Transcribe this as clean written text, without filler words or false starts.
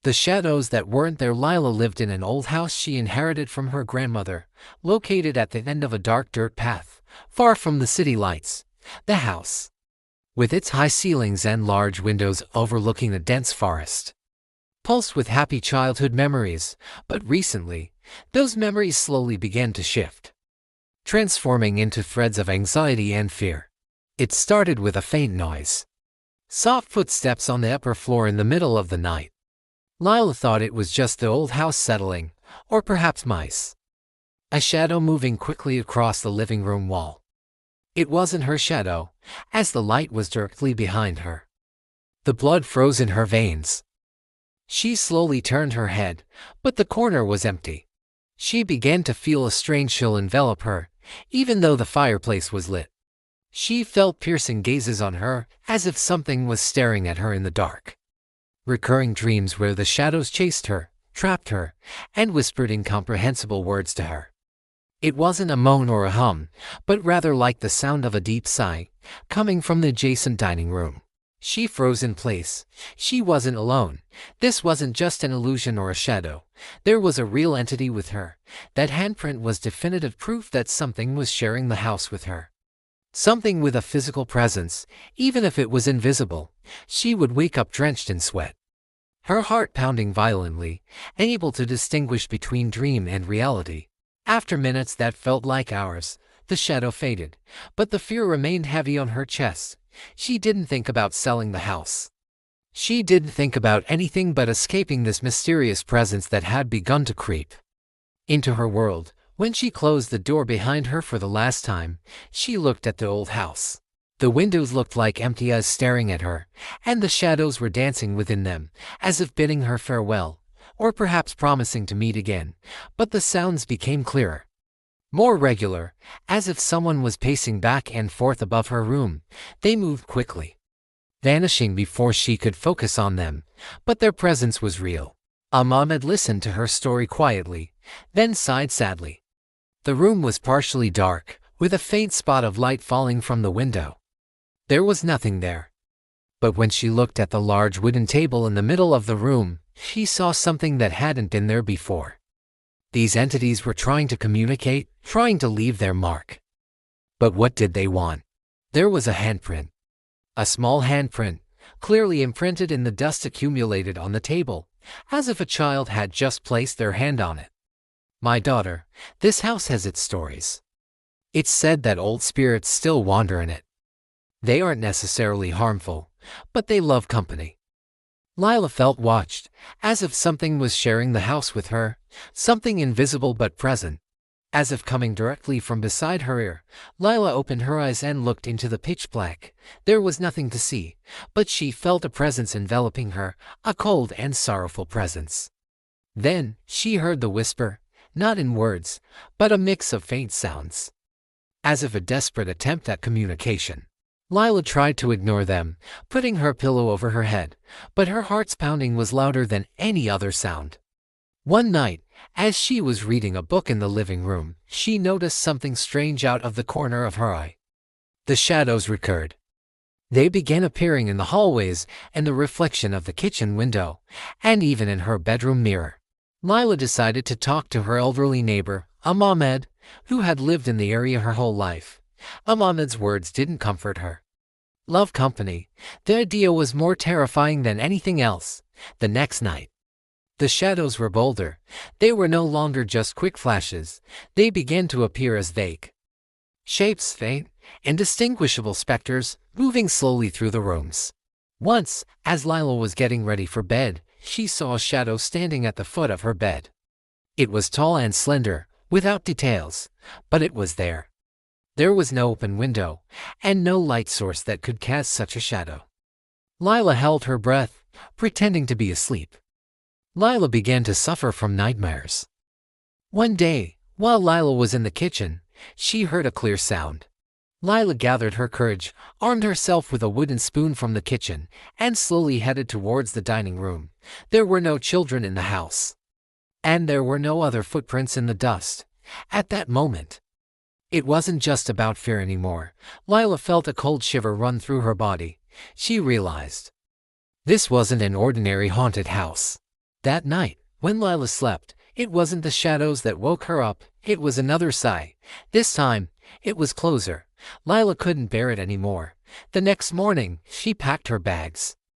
The shadows that weren't there. Lila lived in an old house she inherited from her grandmother, located at the end of a dark dirt path, far from the city lights. The house, with its high ceilings and large windows overlooking the dense forest, pulsed with happy childhood memories, but recently, those memories slowly began to shift, transforming into threads of anxiety and fear. It started with a faint noise. Soft footsteps on the upper floor in the middle of the night. Lila thought it was just the old house settling, or perhaps mice. A shadow moving quickly across the living room wall. It wasn't her shadow, as the light was directly behind her. The blood froze in her veins. She slowly turned her head, but the corner was empty. She began to feel a strange chill envelop her, even though the fireplace was lit. She felt piercing gazes on her, as if something was staring at her in the dark. Recurring dreams where the shadows chased her, trapped her, and whispered incomprehensible words to her. It wasn't a moan or a hum, but rather like the sound of a deep sigh, coming from the adjacent dining room. She froze in place. She wasn't alone. This wasn't just an illusion or a shadow. There was a real entity with her. That handprint was definitive proof that something was sharing the house with her. Something with a physical presence, even if it was invisible. She would wake up drenched in sweat, her heart pounding violently, unable to distinguish between dream and reality. After minutes that felt like hours, the shadow faded, but the fear remained heavy on her chest. She didn't think about selling the house. She didn't think about anything but escaping this mysterious presence that had begun to creep into her world. When she closed the door behind her for the last time, she looked at the old house. The windows looked like empty eyes staring at her, and the shadows were dancing within them, as if bidding her farewell, or perhaps promising to meet again. But the sounds became clearer, more regular, as if someone was pacing back and forth above her room. They moved quickly, vanishing before she could focus on them, but their presence was real. Ahmed listened to her story quietly, then sighed sadly. The room was partially dark, with a faint spot of light falling from the window. There was nothing there. But when she looked at the large wooden table in the middle of the room, she saw something that hadn't been there before. These entities were trying to communicate, trying to leave their mark. But what did they want? There was a handprint. A small handprint, clearly imprinted in the dust accumulated on the table, as if a child had just placed their hand on it. My daughter, this house has its stories. It's said that old spirits still wander in it. They aren't necessarily harmful, but they love company. Lila felt watched, as if something was sharing the house with her, something invisible but present. As if coming directly from beside her ear, Lila opened her eyes and looked into the pitch black. There was nothing to see, but she felt a presence enveloping her, a cold and sorrowful presence. Then, she heard the whisper, not in words, but a mix of faint sounds, as if a desperate attempt at communication. Lila tried to ignore them, putting her pillow over her head, but her heart's pounding was louder than any other sound. One night, as she was reading a book in the living room, she noticed something strange out of the corner of her eye. The shadows recurred. They began appearing in the hallways and the reflection of the kitchen window, and even in her bedroom mirror. Lila decided to talk to her elderly neighbor, Ahmed, who had lived in the area her whole life. Ahmed's words didn't comfort her. Love company. The idea was more terrifying than anything else. The next night, the shadows were bolder. They were no longer just quick flashes. They began to appear as vague shapes, faint, indistinguishable specters, moving slowly through the rooms. Once, as Lila was getting ready for bed, she saw a shadow standing at the foot of her bed. It was tall and slender, without details, but it was there. There was no open window, and no light source that could cast such a shadow. Lila held her breath, pretending to be asleep. Lila began to suffer from nightmares. One day, while Lila was in the kitchen, she heard a clear sound. Lila gathered her courage, armed herself with a wooden spoon from the kitchen, and slowly headed towards the dining room. There were no children in the house, and there were no other footprints in the dust. At that moment, it wasn't just about fear anymore. Lila felt a cold shiver run through her body. She realized this wasn't an ordinary haunted house. That night, when Lila slept, it wasn't the shadows that woke her up, it was another sigh. This time, it was closer. Lila couldn't bear it anymore. The next morning, she packed her bags.